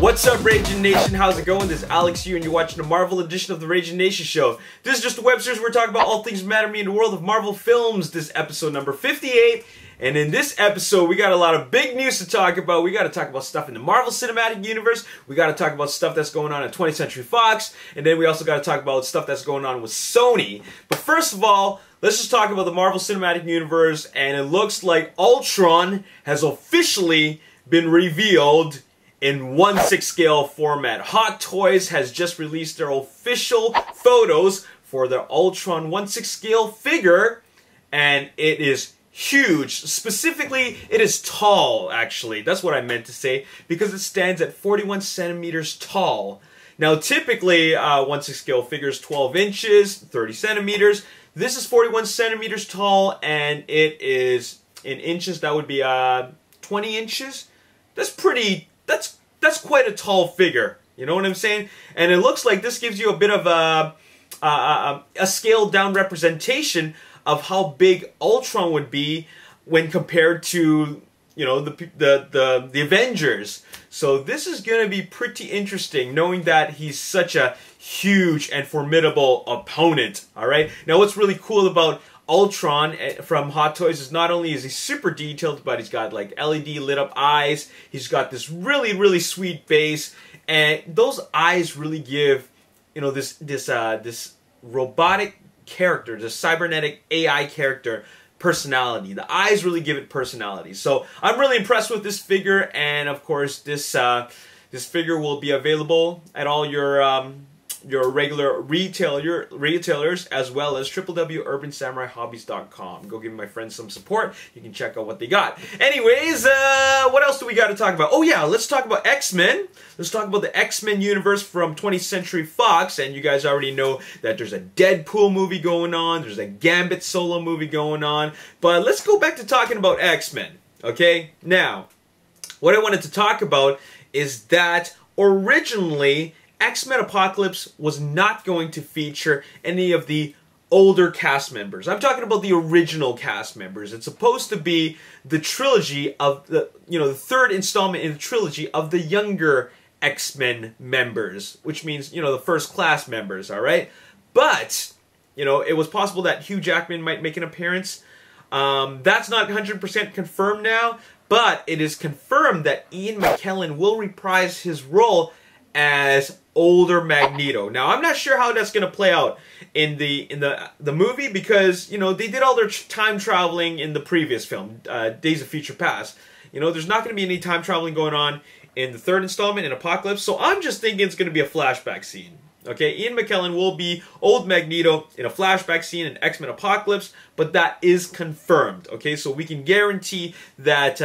What's up, Ragin Nation? How's it going? This is Alex here, and you're watching the Marvel edition of the Ragin Nation Show. This is just a web series where we're talking about all things that matter to me in the world of Marvel films. This is episode number 58, and in this episode, we got a lot of big news to talk about. We got to talk about stuff in the Marvel Cinematic Universe. We got to talk about stuff that's going on at 20th Century Fox, and then we also got to talk about stuff that's going on with Sony. But first of all, let's just talk about the Marvel Cinematic Universe, and it looks like Ultron has officially been revealed in 1/6 scale format. Hot Toys has just released their official photos for their Ultron 1/6 scale figure, and it is huge. Specifically, it is tall, actually. That's what I meant to say, because it stands at 41 centimeters tall. Now, typically, 1/6 scale figures 12 inches, 30 centimeters. This is 41 centimeters tall, and it is, in inches, that would be 20 inches. That's quite a tall figure. You know what I'm saying? And it looks like this gives you a bit of a scaled down representation of how big Ultron would be when compared to, you know, the Avengers. So this is going to be pretty interesting, knowing that he's such a huge and formidable opponent. All right. Now, what's really cool about Ultron from Hot Toys is not only is he super detailed, but he's got like LED lit up eyes. He's got this really sweet face, and those eyes really give, you know, this robotic character, this cybernetic AI character, personality. The eyes really give it personality. So I'm really impressed with this figure, and of course this figure will be available at all your regular retailers, as well as www.urbansamuraihobbies.com. Go give my friends some support. You can check out what they got. Anyways, what else do we got to talk about? Oh yeah, let's talk about X-Men. Let's talk about the X-Men universe from 20th Century Fox, and you guys already know that there's a Deadpool movie going on, there's a Gambit solo movie going on, but let's go back to talking about X-Men, okay? Now, what I wanted to talk about is that originally XMen Apocalypse was not going to feature any of the older cast members. I'm talking about the original cast members. It's supposed to be the trilogy of the third installment in the trilogy of the younger X-Men members, which means, you know, the first class members, all right? But, you know, it was possible that Hugh Jackman might make an appearance. That's not 100% confirmed now, but it is confirmed that Ian McKellen will reprise his role as older Magneto. Now, I'm not sure how that's going to play out in the movie, because, you know, they did all their time traveling in the previous film, Days of Future Past. You know, there's not going to be any time traveling going on in the third installment in Apocalypse, so I'm just thinking it's going to be a flashback scene. Okay, Ian McKellen will be old Magneto in a flashback scene in X-Men Apocalypse, but that is confirmed. Okay, so we can guarantee that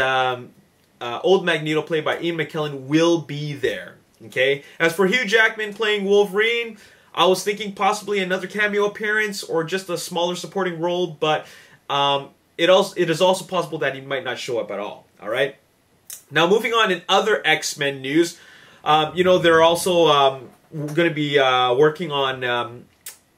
old Magneto, played by Ian McKellen, will be there. Okay. As for Hugh Jackman playing Wolverine, I was thinking possibly another cameo appearance or just a smaller supporting role, but it is also possible that he might not show up at all. All right. Now, moving on in other X-Men news, you know, they're also going to be working on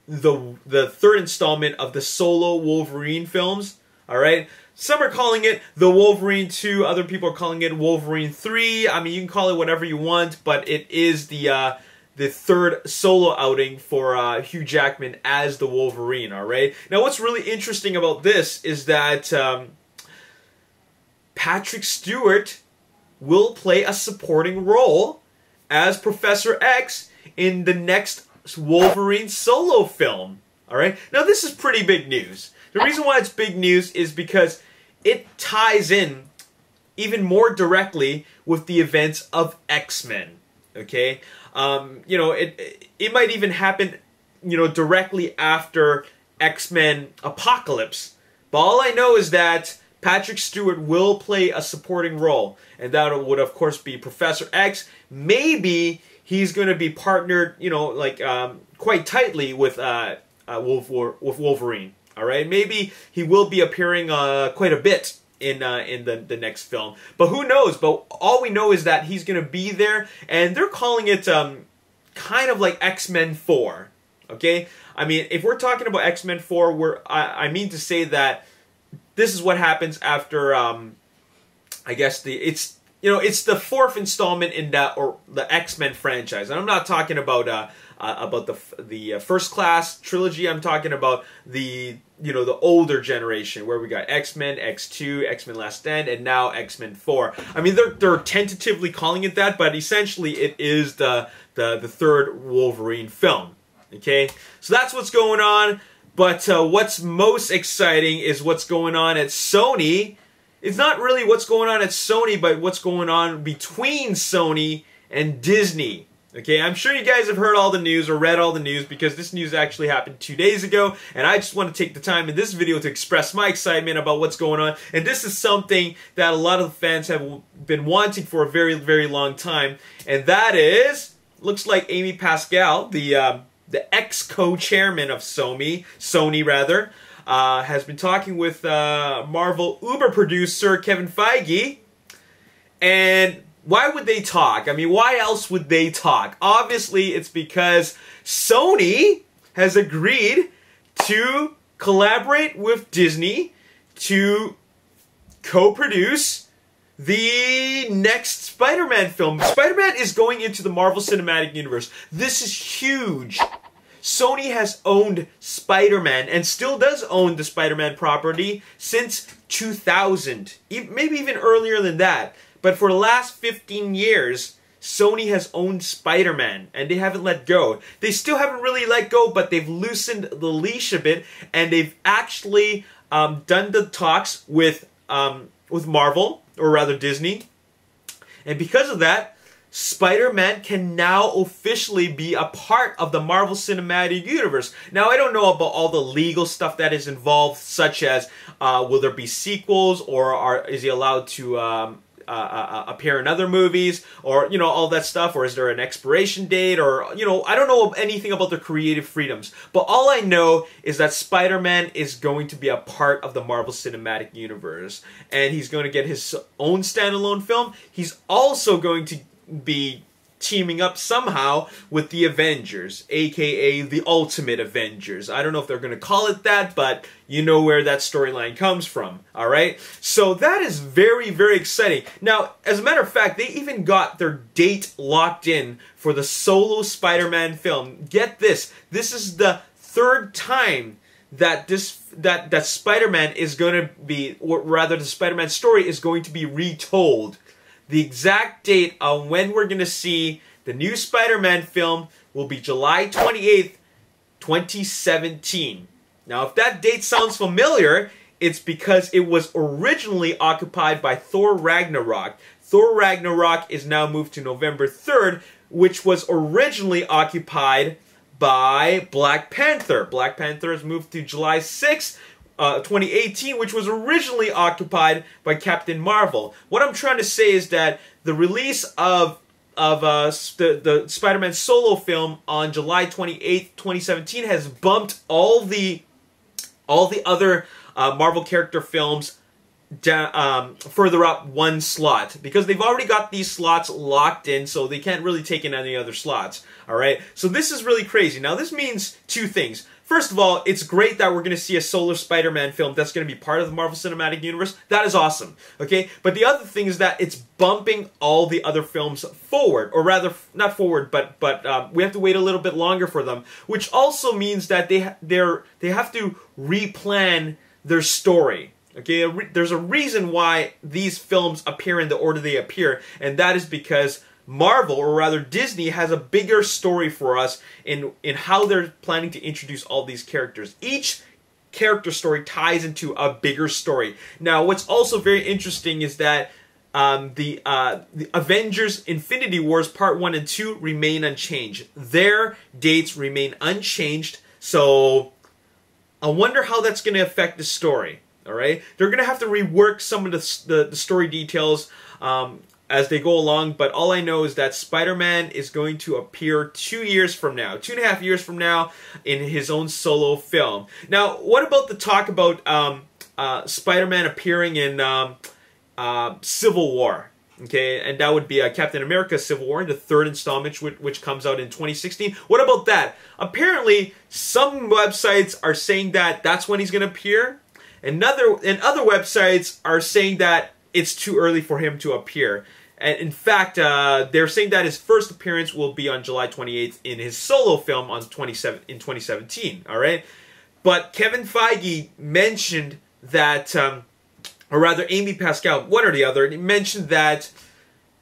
the third installment of the solo Wolverine films. All right. Some are calling it the Wolverine 2. Other people are calling it Wolverine 3. I mean, you can call it whatever you want, but it is the third solo outing for Hugh Jackman as the Wolverine, all right? Now, what's really interesting about this is that Patrick Stewart will play a supporting role as Professor X in the next Wolverine solo film, all right? Now, this is pretty big news. The reason why it's big news is because it ties in even more directly with the events of X-Men, okay? You know, it might even happen, you know, directly after X-Men Apocalypse. But all I know is that Patrick Stewart will play a supporting role, and that would, of course, be Professor X. Maybe he's going to be partnered, you know, like quite tightly with Wolverine. All right, maybe he will be appearing quite a bit in the next film, but who knows? But all we know is that he's going to be there, and they're calling it kind of like X-Men 4. Okay, I mean, if we're talking about X-Men 4, I mean to say that this is what happens after I guess it's the fourth installment in the X-Men franchise, and I'm not talking about the First Class trilogy. I'm talking about the older generation where we got X-Men, X2, X-Men Last Stand, and now X-Men 4. I mean, they're tentatively calling it that, but essentially it is the third Wolverine film. Okay, so that's what's going on. But what's most exciting is what's going on at Sony. It's not really what's going on at Sony, but what's going on between Sony and Disney. Okay, I'm sure you guys have heard all the news or read all the news, because this news actually happened 2 days ago, and I just want to take the time in this video to express my excitement about what's going on. And this is something that a lot of fans have been wanting for a very, very long time, and that is, looks like Amy Pascal, the ex-co-chairman of Sony, has been talking with Marvel Uber producer Kevin Feige. And why would they talk? I mean, why else would they talk? Obviously, it's because Sony has agreed to collaborate with Disney to co-produce the next Spider-Man film. Spider-Man is going into the Marvel Cinematic Universe. This is huge. Sony has owned Spider-Man and still does own the Spider-Man property since 2000, maybe even earlier than that. But for the last 15 years, Sony has owned Spider-Man, and they haven't let go. They still haven't really let go, but they've loosened the leash a bit, and they've actually done the talks with Marvel, or rather Disney. And because of that, Spider-Man can now officially be a part of the Marvel Cinematic Universe. Now, I don't know about all the legal stuff that is involved, such as will there be sequels, or is he allowed to appear in other movies, or all that stuff, or is there an expiration date, or I don't know anything about the creative freedoms. But all I know is that Spider-Man is going to be a part of the Marvel Cinematic Universe, and he's going to get his own standalone film. He's also going to be teaming up somehow with the Avengers, aka the Ultimate Avengers. I don't know if they're going to call it that, but you know where that storyline comes from, alright? So that is very, very exciting. Now, as a matter of fact, they even got their date locked in for the solo Spider-Man film. Get this, this is the third time that that Spider-Man is going to be, or rather the Spider-Man story is going to be retold. The exact date on when we're going to see the new Spider-Man film will be July 28th, 2017. Now, if that date sounds familiar, it's because it was originally occupied by Thor Ragnarok. Thor Ragnarok is now moved to November 3rd, which was originally occupied by Black Panther. Black Panther has moved to July 6th, 2018, which was originally occupied by Captain Marvel. What I'm trying to say is that the release of the Spider-Man solo film on July 28th, 2017 has bumped all the other Marvel character films down, further up one slot, because they've already got these slots locked in, so they can't really take in any other slots. Alright, so this is really crazy. Now, this means two things. First of all, it's great that we're going to see a solo Spider-Man film that's going to be part of the Marvel Cinematic Universe. That is awesome, okay? But the other thing is that it's bumping all the other films forward, or rather, not forward, but we have to wait a little bit longer for them, which also means that they have to replan their story. Okay, there's a reason why these films appear in the order they appear, and that is because Marvel, or rather Disney, has a bigger story for us in how they're planning to introduce all these characters. Each character story ties into a bigger story. Now, what's also very interesting is that the Avengers Infinity Wars Part 1 and 2 remain unchanged. Their dates remain unchanged, so I wonder how that's going to affect the story. Alright? They're going to have to rework some of the story details as they go along, but all I know is that Spider-Man is going to appear 2 years from now, 2.5 years from now, in his own solo film. Now, what about the talk about Spider-Man appearing in Civil War? Okay, and that would be Captain America Civil War, the third installment, which comes out in 2016. What about that? Apparently, some websites are saying that that's when he's going to appear, and other websites are saying that it's too early for him to appear. And in fact, they're saying that his first appearance will be on July 28th in his solo film in 2017. All right, but Kevin Feige mentioned that, or rather, Amy Pascal, one or the other, mentioned that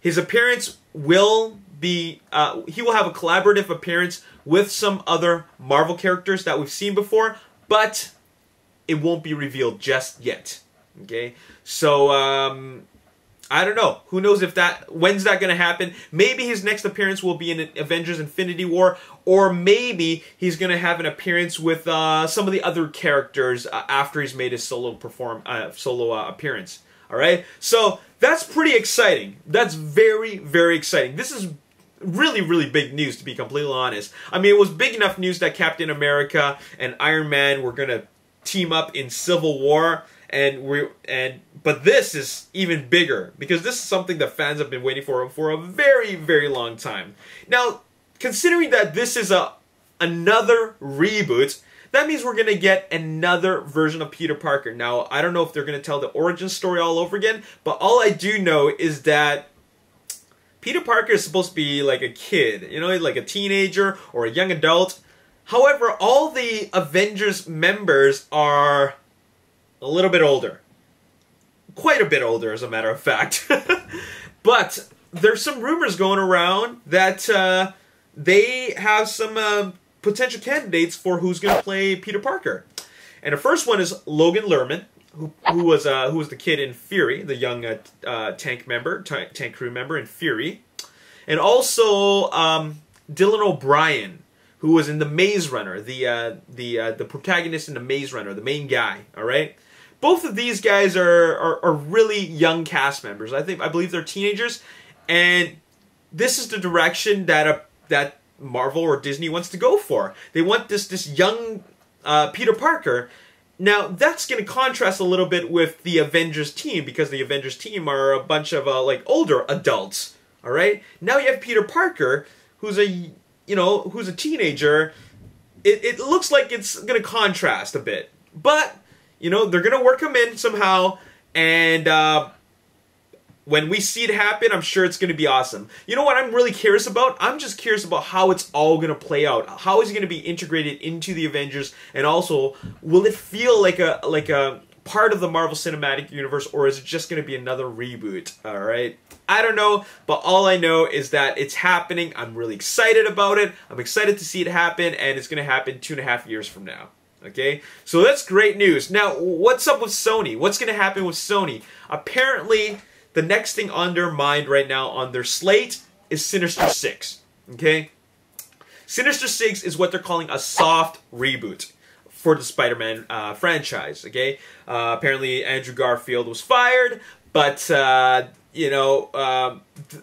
his appearance will be, he will have a collaborative appearance with some other Marvel characters that we've seen before, but it won't be revealed just yet. Okay, so I don't know. Who knows when's that going to happen? Maybe his next appearance will be in Avengers Infinity War, or maybe he's going to have an appearance with some of the other characters after he's made his solo appearance. All right, so that's pretty exciting. That's very, very exciting. This is really, really big news, to be completely honest. I mean, it was big enough news that Captain America and Iron Man were going to team up in Civil War. But this is even bigger, because this is something that fans have been waiting for a very, very long time. Now, considering that this is another reboot, that means we're going to get another version of Peter Parker. Now, I don't know if they're going to tell the origin story all over again, but all I do know is that Peter Parker is supposed to be like a kid, you know, like a teenager or a young adult. However, all the Avengers members are a little bit older. Quite a bit older, as a matter of fact. But there's some rumors going around that they have some potential candidates for who's going to play Peter Parker. And the first one is Logan Lerman, who was the kid in Fury, the young tank crew member in Fury. And also Dylan O'Brien, who was in the Maze Runner, the protagonist in the Maze Runner, the main guy. All right. Both of these guys are really young cast members. I believe they're teenagers, and this is the direction that Marvel or Disney wants to go for. They want this young Peter Parker. Now that's going to contrast a little bit with the Avengers team, because the Avengers team are a bunch of like older adults. All right. Now you have Peter Parker, who's a teenager. It looks like it's going to contrast a bit, but you know, they're going to work him in somehow, and when we see it happen, I'm sure it's going to be awesome. You know what I'm really curious about? I'm just curious about how it's all going to play out. How is he going to be integrated into the Avengers, and also, will it feel like a part of the Marvel Cinematic Universe, or is it just going to be another reboot? All right? I don't know, but all I know is that it's happening. I'm really excited about it. I'm excited to see it happen, and it's going to happen 2.5 years from now. Okay, so that's great news. Now, what's up with Sony? What's going to happen with Sony? Apparently, the next thing on their mind right now on their slate is Sinister Six. Okay, Sinister Six is what they're calling a soft reboot for the Spider-Man franchise. Okay, apparently Andrew Garfield was fired, but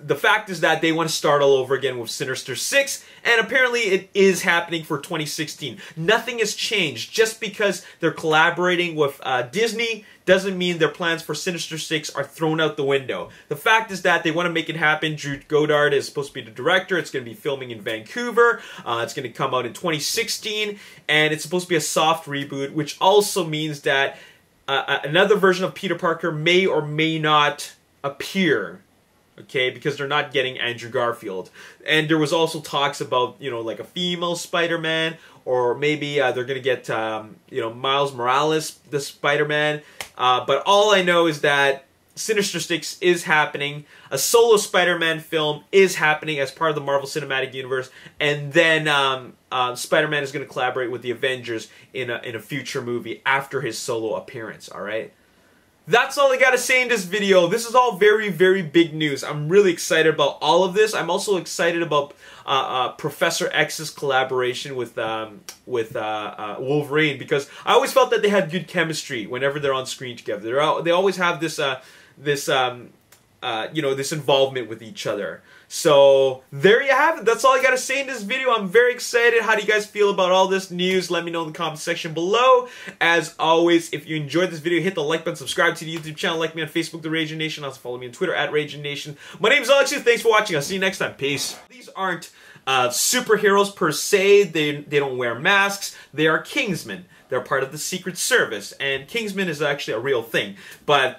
the fact is that they want to start all over again with Sinister Six, and apparently it is happening for 2016. Nothing has changed. Just because they're collaborating with Disney doesn't mean their plans for Sinister Six are thrown out the window. The fact is that they want to make it happen. Drew Goddard is supposed to be the director. It's going to be filming in Vancouver. It's going to come out in 2016, and it's supposed to be a soft reboot, which also means that another version of Peter Parker may or may not appear, okay, because they're not getting Andrew Garfield. And there was also talks about, like a female Spider-Man, or maybe they're going to get, Miles Morales, the Spider-Man. But all I know is that Sinister Six is happening. A solo Spider-Man film is happening as part of the Marvel Cinematic Universe. And then Spider-Man is going to collaborate with the Avengers in a future movie after his solo appearance, all right? That's all I gotta say in this video. This is all very, very big news. I'm really excited about all of this. I'm also excited about Professor X's collaboration with Wolverine, because I always felt that they had good chemistry whenever they're on screen together. They always have this involvement with each other. So there you have it. That's all I gotta say in this video. I'm very excited. How do you guys feel about all this news? Let me know in the comment section below. As always, if you enjoyed this video, hit the like button, subscribe to the YouTube channel, like me on Facebook, The Ragin Nation. Also follow me on Twitter @RaginNation. My name is Alex. Thanks for watching. I'll see you next time. Peace. These aren't superheroes per se. They don't wear masks. They are Kingsmen. They're part of the Secret Service, and Kingsman is actually a real thing. But